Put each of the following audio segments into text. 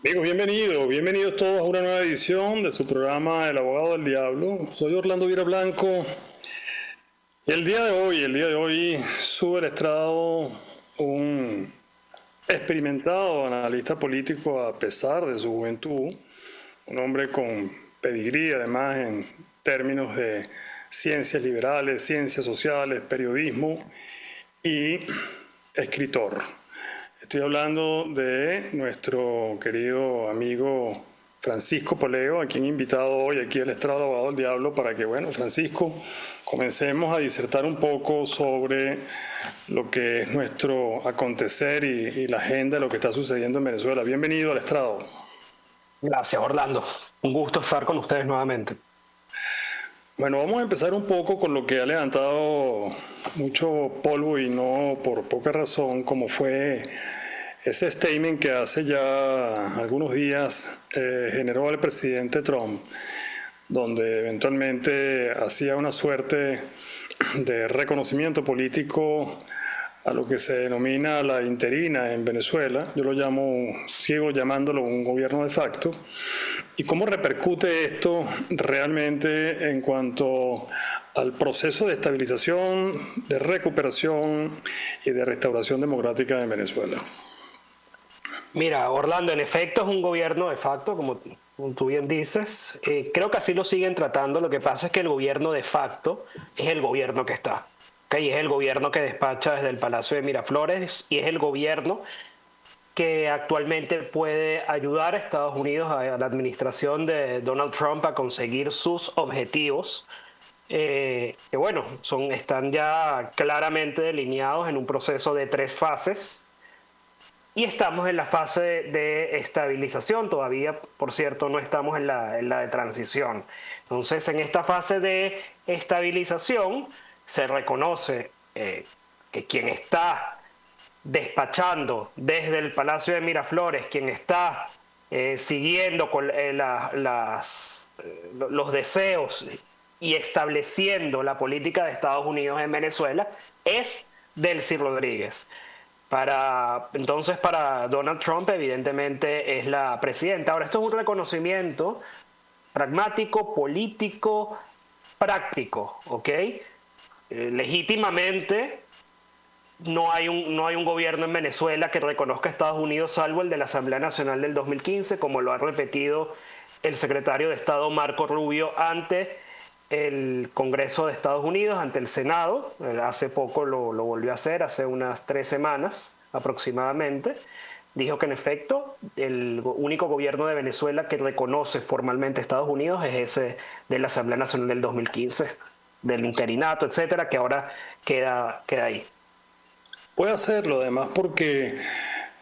Amigos, bienvenidos todos a una nueva edición de su programa El Abogado del Diablo. Soy Orlando Vira Blanco y el día de hoy sube al estrado un experimentado analista político a pesar de su juventud, un hombre con pedigrí además en términos de ciencias liberales, ciencias sociales, periodismo y escritor. Estoy hablando de nuestro querido amigo Francisco Poleo, a quien he invitado hoy aquí al estrado Abogado del Diablo para que, Francisco, comencemos a disertar un poco sobre lo que es nuestro acontecer y la agenda de lo que está sucediendo en Venezuela. Bienvenido al estrado. Gracias, Orlando. Un gusto estar con ustedes nuevamente. Bueno, vamos a empezar un poco con lo que ha levantado mucho polvo y no por poca razón, como fue ese statement que hace ya algunos días generó el presidente Trump, donde eventualmente hacía una suerte de reconocimiento político a lo que se denomina la interina en Venezuela. Yo sigo llamándolo un gobierno de facto. ¿Y cómo repercute esto realmente en cuanto al proceso de estabilización, de recuperación y de restauración democrática en Venezuela? Mira, Orlando, en efecto es un gobierno de facto, como tú bien dices. Creo que así lo siguen tratando. Lo que pasa es que el gobierno de facto es el gobierno que está. ¿Okay? Es el gobierno que despacha desde el Palacio de Miraflores y es el gobierno que actualmente puede ayudar a Estados Unidos, a la administración de Donald Trump, a conseguir sus objetivos, que bueno, están ya claramente delineados en un proceso de 3 fases. Y estamos en la fase de estabilización. Todavía, por cierto, no estamos en la de transición. Entonces, en esta fase de estabilización se reconoce que quien está despachando desde el Palacio de Miraflores, quien está siguiendo con los deseos y estableciendo la política de Estados Unidos en Venezuela, es Delcy Rodríguez. Entonces, para Donald Trump, evidentemente, es la presidenta. Ahora, esto es un reconocimiento pragmático, político, práctico, ¿ok? Legítimamente, no hay un gobierno en Venezuela que reconozca a Estados Unidos, salvo el de la Asamblea Nacional del 2015, como lo ha repetido el secretario de Estado Marco Rubio ante el Congreso de Estados Unidos, ante el Senado. Hace poco lo volvió a hacer, hace unas 3 semanas aproximadamente. Dijo que en efecto el único gobierno de Venezuela que reconoce formalmente a Estados Unidos es ese de la Asamblea Nacional del 2015, del interinato, etcétera, que ahora queda ahí. Puede hacerlo, además, porque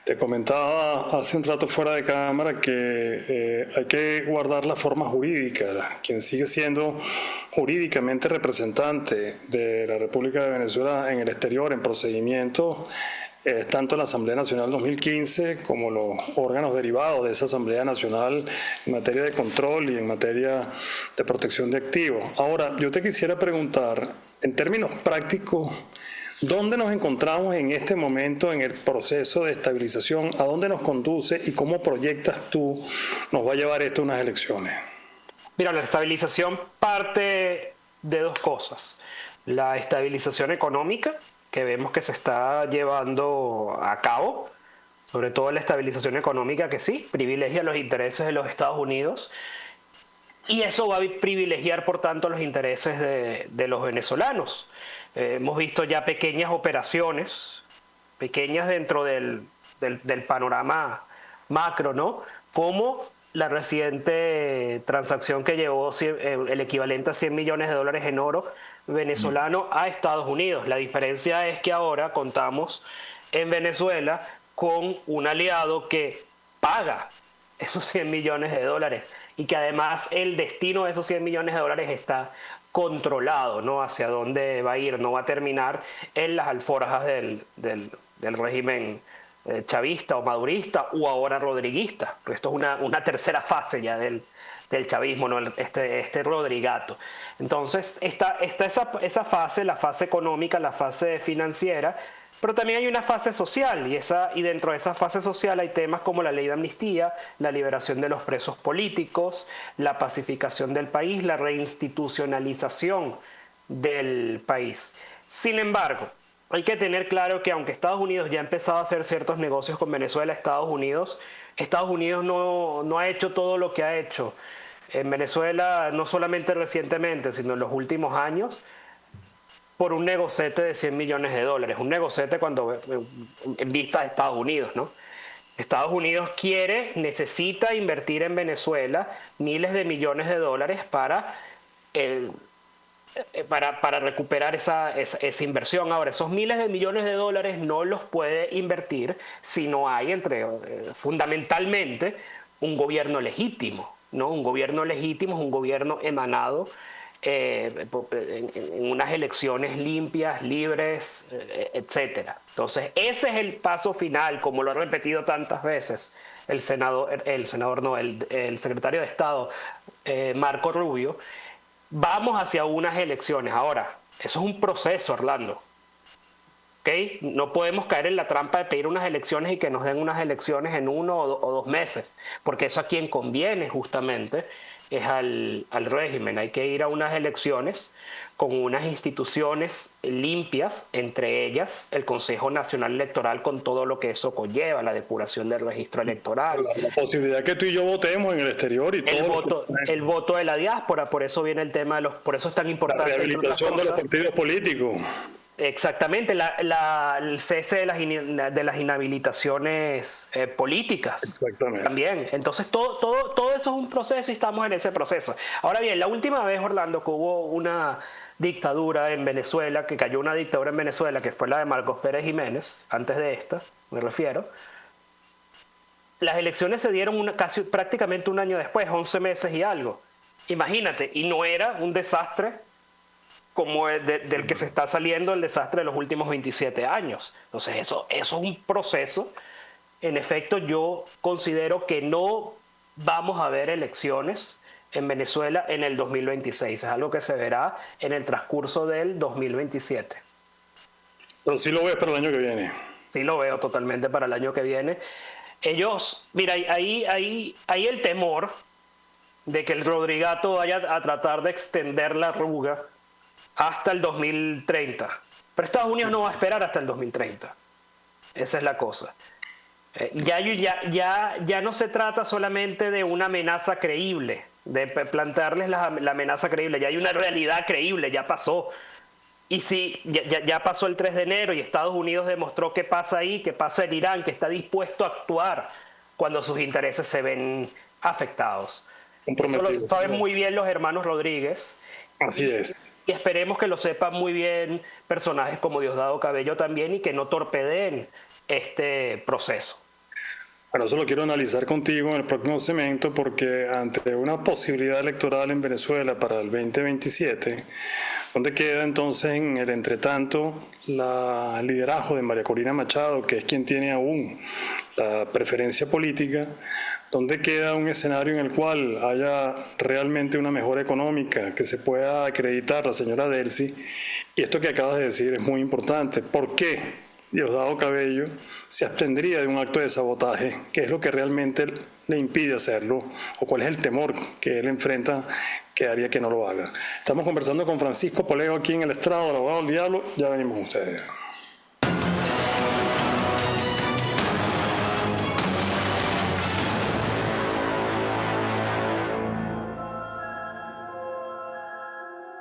te comentaba hace un rato fuera de cámara que hay que guardar la forma jurídica. Quien sigue siendo jurídicamente representante de la República de Venezuela en el exterior, en procedimientos, tanto la Asamblea Nacional 2015 como los órganos derivados de esa Asamblea Nacional en materia de control y en materia de protección de activos. Ahora, yo te quisiera preguntar, en términos prácticos, ¿dónde nos encontramos en este momento en el proceso de estabilización? ¿A dónde nos conduce y cómo proyectas tú nos va a llevar esto a unas elecciones? Mira, la estabilización parte de 2 cosas. La estabilización económica, que vemos que se está llevando a cabo, sobre todo la estabilización económica que sí, privilegia los intereses de los Estados Unidos, y eso va a privilegiar, por tanto, los intereses de los venezolanos. Hemos visto ya pequeñas operaciones, pequeñas dentro del panorama macro, ¿no? Como la reciente transacción que llevó el equivalente a $100 millones en oro venezolano a Estados Unidos. La diferencia es que ahora contamos en Venezuela con un aliado que paga esos $100 millones y que además el destino de esos $100 millones está controlado, ¿no? Hacia dónde va a ir, no va a terminar en las alforjas del régimen chavista o madurista o ahora rodriguista. Esto es una tercera fase ya del chavismo, ¿no? Este rodrigato. Entonces está esa fase, la fase económica, la fase financiera, Pero también hay una fase social y dentro de esa fase social hay temas como la ley de amnistía, la liberación de los presos políticos, la pacificación del país, la reinstitucionalización del país. Sin embargo, hay que tener claro que aunque Estados Unidos ya ha empezado a hacer ciertos negocios con Venezuela, Estados Unidos no ha hecho todo lo que ha hecho en Venezuela, no solamente recientemente, sino en los últimos años, por un negocete de $100 millones. Un negocete cuando en vista de Estados Unidos, ¿no? Estados Unidos necesita invertir en Venezuela miles de millones de dólares para recuperar esa inversión. Ahora, esos miles de millones de dólares no los puede invertir si no hay fundamentalmente un gobierno legítimo, ¿no? Un gobierno legítimo es un gobierno emanado en unas elecciones limpias, libres, etcétera. Entonces, ese es el paso final, como lo ha repetido tantas veces el secretario de Estado, Marco Rubio. Vamos hacia unas elecciones. Ahora, eso es un proceso, Orlando. ¿Okay? No podemos caer en la trampa de pedir unas elecciones y que nos den unas elecciones en 1 o 2 meses, porque eso a quien conviene justamente es al régimen. Hay que ir a unas elecciones con unas instituciones limpias, entre ellas el Consejo Nacional Electoral, con todo lo que eso conlleva, la depuración del registro electoral. La posibilidad que tú y yo votemos en el exterior y todo. El voto de la diáspora, por eso viene el tema por eso es tan importante. La rehabilitación de los partidos políticos. Exactamente, el cese de las inhabilitaciones políticas. Exactamente. También. Entonces, todo eso es un proceso y estamos en ese proceso. Ahora bien, la última vez, Orlando, que hubo una dictadura en Venezuela, que cayó una dictadura en Venezuela, que fue la de Marcos Pérez Jiménez, antes de esta, me refiero, las elecciones se dieron prácticamente un año después, 11 meses y algo. Imagínate, y no era un desastre como del que se está saliendo el desastre de los últimos 27 años. Entonces eso es un proceso. En efecto, yo considero que no vamos a ver elecciones en Venezuela en el 2026. Es algo que se verá en el transcurso del 2027. Pero sí lo ves para el año que viene. Sí lo veo totalmente para el año que viene. Mira, ahí el temor de que el Rodrigato vaya a tratar de extender la arruga hasta el 2030. Pero Estados Unidos no va a esperar hasta el 2030. Esa es la cosa. Ya no se trata solamente de una amenaza creíble, de plantearles la amenaza creíble. Ya hay una realidad creíble, ya pasó. Y sí, ya pasó el 3 de enero y Estados Unidos demostró qué pasa ahí, qué pasa en Irán, que está dispuesto a actuar cuando sus intereses se ven afectados. Eso lo saben muy bien los hermanos Rodríguez. Así es. Y esperemos que lo sepan muy bien personajes como Diosdado Cabello también y que no torpedeen este proceso. Bueno, eso lo quiero analizar contigo en el próximo segmento porque ante una posibilidad electoral en Venezuela para el 2027, ¿dónde queda entonces en el entretanto el liderazgo de María Corina Machado, que es quien tiene aún la preferencia política? ¿Dónde queda un escenario en el cual haya realmente una mejora económica, que se pueda acreditar la señora Delcy? Y esto que acabas de decir es muy importante. ¿Por qué Diosdado Cabello se abstendría de un acto de sabotaje? ¿Qué es lo que realmente le impide hacerlo? ¿O cuál es el temor que él enfrenta que haría que no lo haga? Estamos conversando con Francisco Poleo aquí en el estrado del Abogado del Diablo. Ya venimos con ustedes.